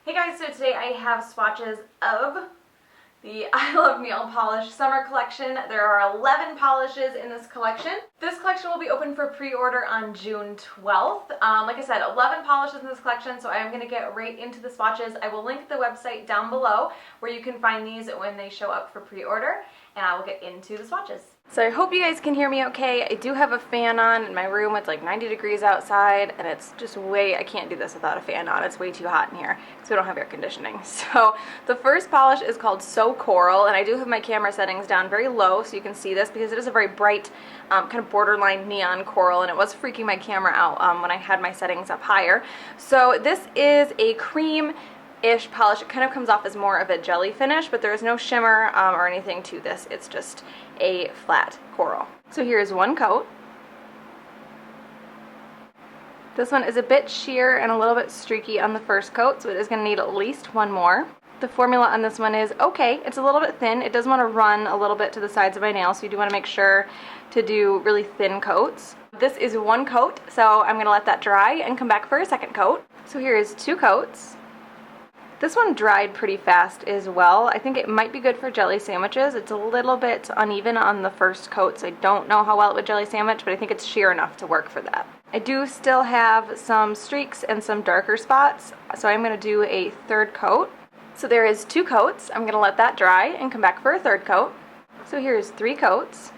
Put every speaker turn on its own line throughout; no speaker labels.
Hey guys, so today I have swatches of the I Love Nail Polish Summer Collection. There are 11 polishes in this collection. This collection will be open for pre-order on June 12th. Like I said, 11 polishes in this collection, so I am going to get right into the swatches. I will link the website down below where you can find these when they show up for pre-order, and I will get into the swatches. So I hope you guys can hear me okay. I do have a fan on in my room. It's like 90 degrees outside, and it's just I can't do this without a fan on. It's way too hot in here because we don't have air conditioning. So the first polish is called So Coral, and I do have my camera settings down very low so you can see this because it is a very bright kind of borderline neon coral, and it was freaking my camera out when I had my settings up higher. So this is a cream-ish polish. It kind of comes off as more of a jelly finish, but there is no shimmer or anything to this. It's just a flat coral. So here's one coat. This one is a bit sheer and a little bit streaky on the first coat, so it is going to need at least one more. The formula on this one is okay. It's a little bit thin. It does want to run a little bit to the sides of my nails, so you do want to make sure to do really thin coats. This is one coat, so I'm going to let that dry and come back for a second coat. So here is two coats. This one dried pretty fast as well. I think it might be good for jelly sandwiches. It's a little bit uneven on the first coat, so I don't know how well it would jelly sandwich, but I think it's sheer enough to work for that. I do still have some streaks and some darker spots, so I'm going to do a third coat. So there is two coats. I'm going to let that dry and come back for a third coat. So here's three coats.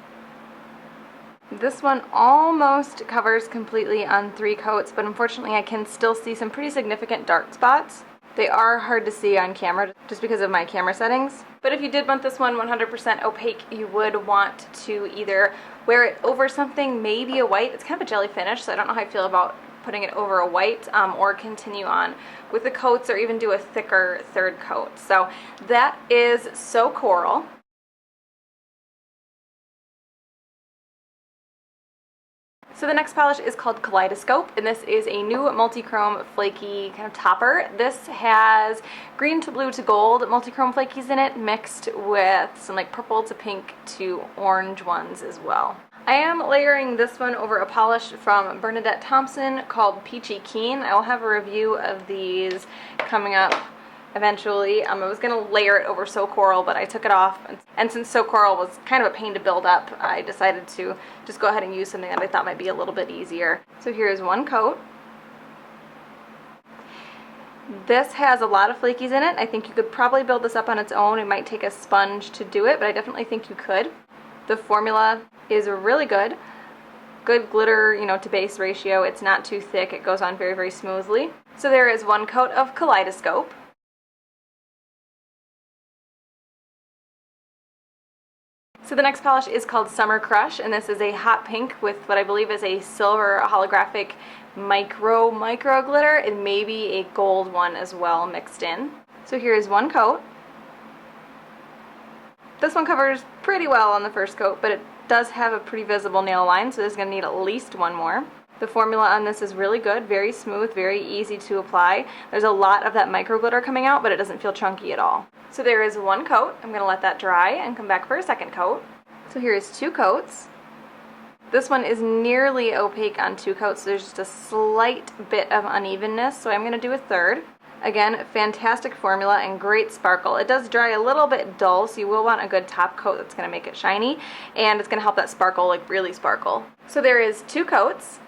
This one almost covers completely on three coats, but unfortunately I can still see some pretty significant dark spots. They are hard to see on camera just because of my camera settings. But if you did want this one 100% opaque, you would want to either wear it over something, maybe a white. It's kind of a jelly finish, so I don't know how I feel about putting it over a white, or continue on with the coats or even do a thicker third coat. So that is So Coral. So the next polish is called Kaleidoscope, and this is a new multi-chrome flaky kind of topper. This has green to blue to gold multi-chrome flakies in it, mixed with some like purple to pink to orange ones as well. I am layering this one over a polish from Bernadette Thompson called Peachy Keen. I will have a review of these coming up eventually. I was going to layer it over So Coral, but I took it off, and since So Coral was kind of a pain to build up, I decided to just go ahead and use something that I thought might be a little bit easier. So here's one coat. This has a lot of flakies in it. I think you could probably build this up on its own. It might take a sponge to do it, but I definitely think you could. The formula is really good. Good glitter, to base ratio. It's not too thick. It goes on very, very smoothly. So there is one coat of Kaleidoscope. So the next polish is called Summer Krush, and this is a hot pink with what I believe is a silver holographic micro glitter, and maybe a gold one as well mixed in. So here's one coat. This one covers pretty well on the first coat, but it does have a pretty visible nail line, so this is going to need at least one more. The formula on this is really good, very smooth, very easy to apply. There's a lot of that micro glitter coming out, but it doesn't feel chunky at all. So there is one coat. I'm going to let that dry and come back for a second coat. So here is two coats. This one is nearly opaque on two coats, so there's just a slight bit of unevenness, so I'm going to do a third. Again, fantastic formula and great sparkle. It does dry a little bit dull, so you will want a good top coat that's going to make it shiny, and it's going to help that sparkle really sparkle. So there is two coats.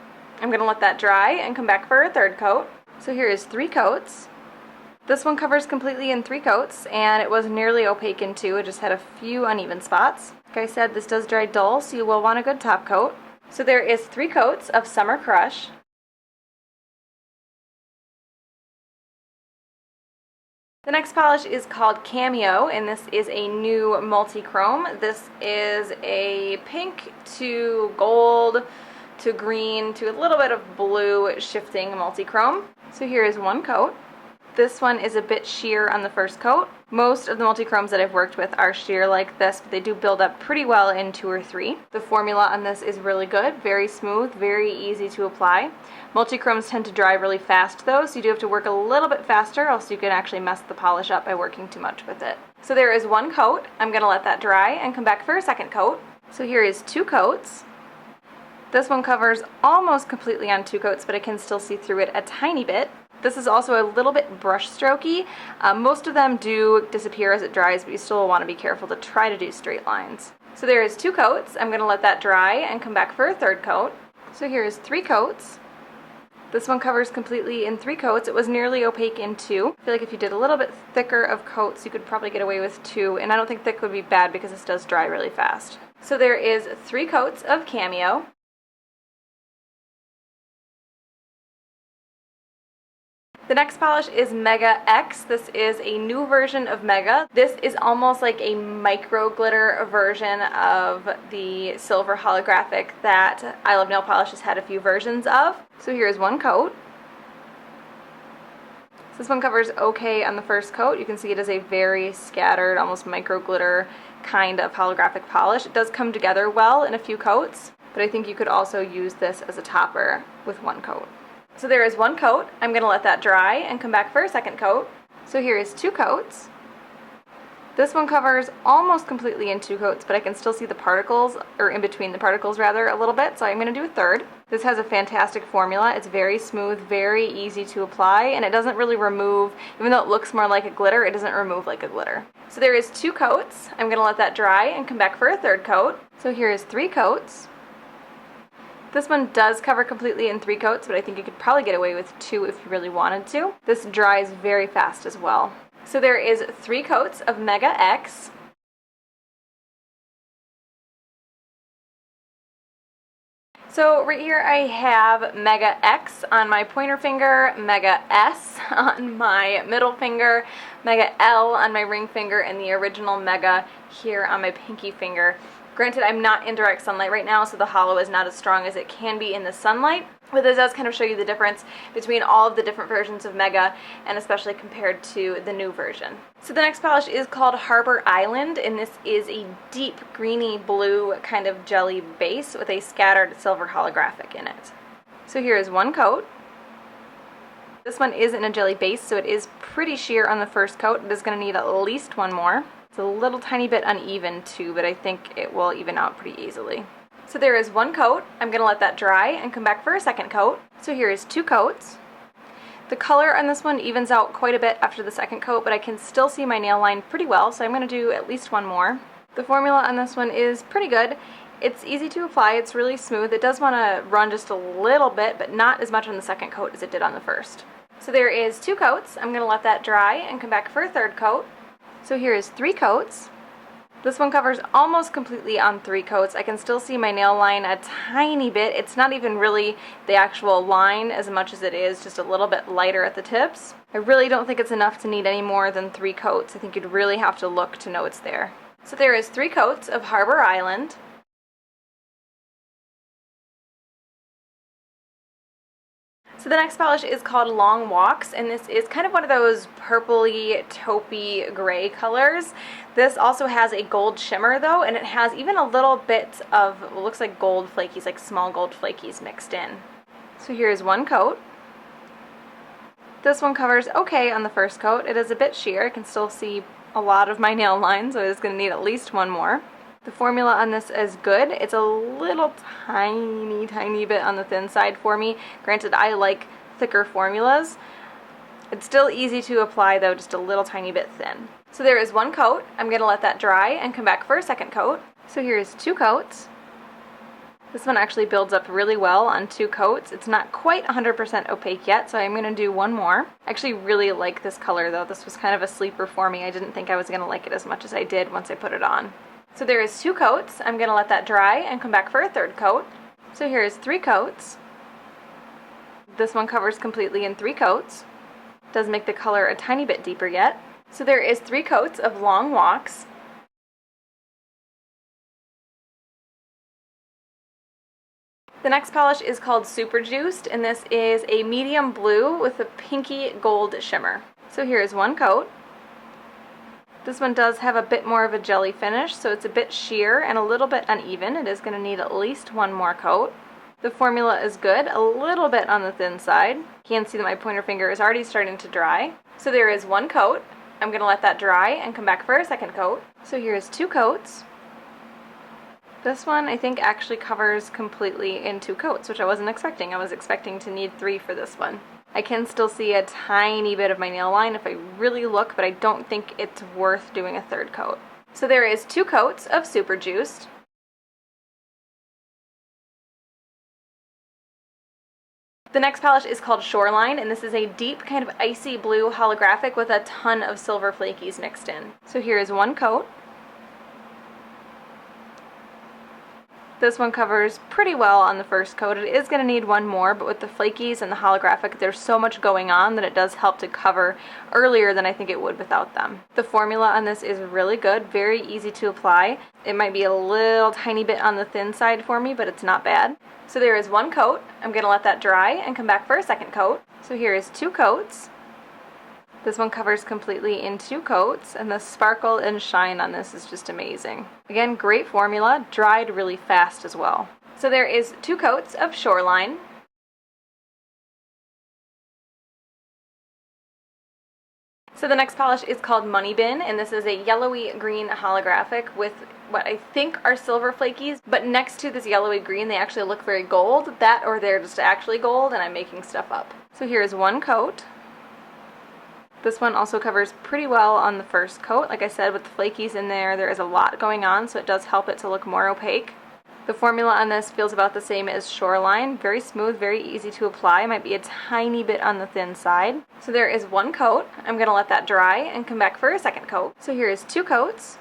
I'm going to let that dry and come back for a third coat. So here is three coats. This one covers completely in three coats, and it was nearly opaque in two. It just had a few uneven spots. Like I said, this does dry dull, so you will want a good top coat. So there is three coats of Summer Krush. The next polish is called Cameo, and this is a new multi-chrome. This is a pink to gold to green to a little bit of blue shifting multi-chrome. So here is one coat. This one is a bit sheer on the first coat. Most of the multi-chromes that I've worked with are sheer like this, but they do build up pretty well in two or three. The formula on this is really good, very smooth, very easy to apply. Multi-chromes tend to dry really fast though, so you do have to work a little bit faster, else you can actually mess the polish up by working too much with it. So there is one coat. I'm going to let that dry and come back for a second coat. So here is two coats. This one covers almost completely on two coats, but I can still see through it a tiny bit. This is also a little bit brush strokey. Most of them do disappear as it dries, but you still want to be careful to try to do straight lines. So there is 2 coats. I'm going to let that dry and come back for a 3rd coat. So here is 3 coats. This one covers completely in 3 coats. It was nearly opaque in 2. I feel like if you did a little bit thicker of coats, you could probably get away with 2, and I don't think thick would be bad because this does dry really fast. So there is 3 coats of Cameo. The next polish is Mega X. This is a new version of Mega. This is almost like a micro glitter version of the silver holographic that I Love Nail Polish has had a few versions of. So here's 1 coat. This one covers okay on the first coat. You can see it is a very scattered, almost micro glitter kind of holographic polish. It does come together well in a few coats, but I think you could also use this as a topper with 1 coat. So there is 1 coat. I'm going to let that dry and come back for a 2nd coat. So here is 2 coats. This one covers almost completely in 2 coats, but I can still see the particles, or in between the particles rather, a little bit, so I'm going to do a 3rd. This has a fantastic formula. It's very smooth, very easy to apply, and it doesn't really remove, even though it looks more like a glitter, it doesn't remove like a glitter. So there is 2 coats. I'm going to let that dry and come back for a 3rd coat. So here is 3 coats. This one does cover completely in 3 coats, but I think you could probably get away with 2 if you really wanted to. This dries very fast as well. So there is 3 coats of Mega X. So right here I have Mega X on my pointer finger, Mega S on my middle finger, Mega L on my ring finger, and the original Mega here on my pinky finger. Granted, I'm not in direct sunlight right now, so the hollow is not as strong as it can be in the sunlight, but this does kind of show you the difference between all of the different versions of Mega, and especially compared to the new version. So the next polish is called Harbor Island, and this is a deep greeny blue kind of jelly base with a scattered silver holographic in it. So here is 1 coat. This one is in a jelly base, so it is pretty sheer on the first coat. It is going to need at least 1 more. It's a little tiny bit uneven too, but I think it will even out pretty easily. So there is 1 coat. I'm going to let that dry and come back for a 2nd coat. So here is 2 coats. The color on this one evens out quite a bit after the 2nd coat, but I can still see my nail line pretty well, so I'm going to do at least 1 more. The formula on this one is pretty good. It's easy to apply, it's really smooth. It does want to run just a little bit, but not as much on the 2nd coat as it did on the first. So there is 2 coats. I'm going to let that dry and come back for a 3rd coat. So here is 3 coats. This one covers almost completely on 3 coats. I can still see my nail line a tiny bit. It's not even really the actual line as much as it is just a little bit lighter at the tips. I really don't think it's enough to need any more than 3 coats. I think you'd really have to look to know it's there. So there is 3 coats of Harbor Island. So the next polish is called Long Walks, and this is kind of one of those purpley, taupey gray colors. This also has a gold shimmer though, and it has even a little bit of what looks like gold flakies, like small gold flakies mixed in. So here's 1 coat. This one covers okay on the first coat. It is a bit sheer. I can still see a lot of my nail line, so it's going to need at least 1 more. The formula on this is good. It's a little tiny bit on the thin side for me. Granted, I like thicker formulas. It's still easy to apply though, just a little tiny bit thin. So there is 1 coat. I'm going to let that dry and come back for a 2nd coat. So here's 2 coats. This one actually builds up really well on 2 coats. It's not quite 100% opaque yet, so I'm going to do 1 more. I actually really like this color though. This was kind of a sleeper for me. I didn't think I was going to like it as much as I did once I put it on. So there is 2 coats. I'm going to let that dry and come back for a 3rd coat. So here's 3 coats. This one covers completely in 3 coats. Does make the color a tiny bit deeper yet. So there is 3 coats of Long Walks. The next polish is called Super Juiced, and this is a medium blue with a pinky gold shimmer. So here is 1 coat. This one does have a bit more of a jelly finish, so it's a bit sheer and a little bit uneven. It is going to need at least 1 more coat. The formula is good, a little bit on the thin side. You can see that my pointer finger is already starting to dry. So there is 1 coat. I'm going to let that dry and come back for a 2nd coat. So here's 2 coats. This one I think actually covers completely in 2 coats, which I wasn't expecting. I was expecting to need 3 for this one. I can still see a tiny bit of my nail line if I really look, but I don't think it's worth doing a third coat. So there is 2 coats of Super Juiced. The next polish is called Shoreline, and this is a deep kind of icy blue holographic with a ton of silver flakies mixed in. So here is 1 coat. This one covers pretty well on the first coat. It is going to need 1 more, but with the flakies and the holographic, there's so much going on that it does help to cover earlier than I think it would without them. The formula on this is really good, very easy to apply. It might be a little tiny bit on the thin side for me, but it's not bad. So there is 1 coat. I'm going to let that dry and come back for a second coat. So here is 2 coats. This one covers completely in 2 coats, and the sparkle and shine on this is just amazing. Again, great formula, dried really fast as well. So there is 2 coats of Shoreline. So the next polish is called Money Bin, and this is a yellowy green holographic with what I think are silver flakies, but next to this yellowy green they actually look very gold. That or they're just actually gold and I'm making stuff up. So here is 1 coat. This one also covers pretty well on the first coat. Like I said, with the flakies in there, there is a lot going on, so it does help it to look more opaque. The formula on this feels about the same as Shoreline. Very smooth, very easy to apply. Might be a tiny bit on the thin side. So there is 1 coat. I'm going to let that dry and come back for a second coat. So here is 2 coats.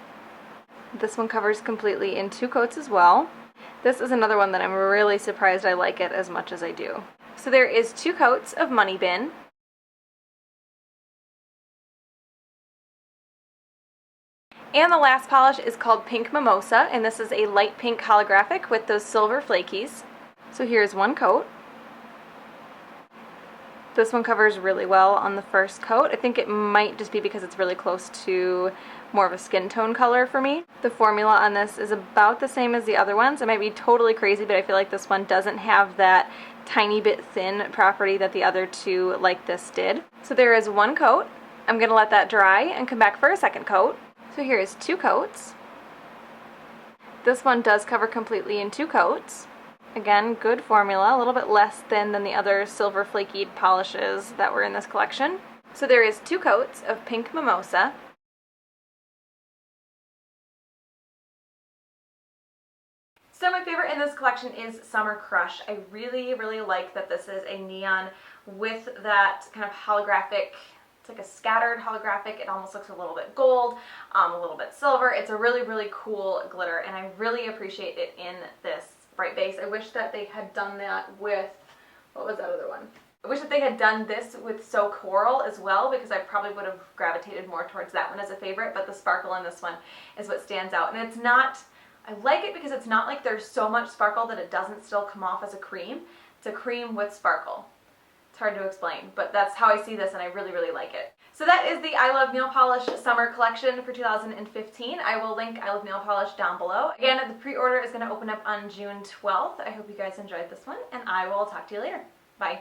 This one covers completely in 2 coats as well. This is another one that I'm really surprised I like it as much as I do. So there is 2 coats of Money Bin. And the last polish is called Pink Mimosa, and this is a light pink holographic with those silver flakies. So here's 1 coat. This one covers really well on the first coat. I think it might just be because it's really close to more of a skin tone color for me. The formula on this is about the same as the other ones. It might be totally crazy, but I feel like this one doesn't have that tiny bit thin property that the other 2 like this did. So there is 1 coat. I'm going to let that dry and come back for a second coat. So here is 2 coats. This one does cover completely in 2 coats. Again, good formula, a little bit less thin than the other silver flaky polishes that were in this collection. So there is 2 coats of Pink Mimosa. So my favorite in this collection is Summer Crush. I really, really like that this is a neon with that kind of holographic. It's like a scattered holographic. It almost looks a little bit gold, a little bit silver. It's a really, really cool glitter, and I really appreciate it in this bright base. I wish that they had done that with, what was that other one? I wish that they had done this with So Coral as well, because I probably would have gravitated more towards that one as a favorite, but the sparkle in this one is what stands out. And it's not, I like it because it's not like there's so much sparkle that it doesn't still come off as a cream. It's a cream with sparkle. It's hard to explain, but that's how I see this, and I really, really like it. So that is the I Love Nail Polish Summer Collection for 2015. I will link I Love Nail Polish down below. Again, the pre-order is going to open up on June 12th. I hope you guys enjoyed this one, and I will talk to you later. Bye.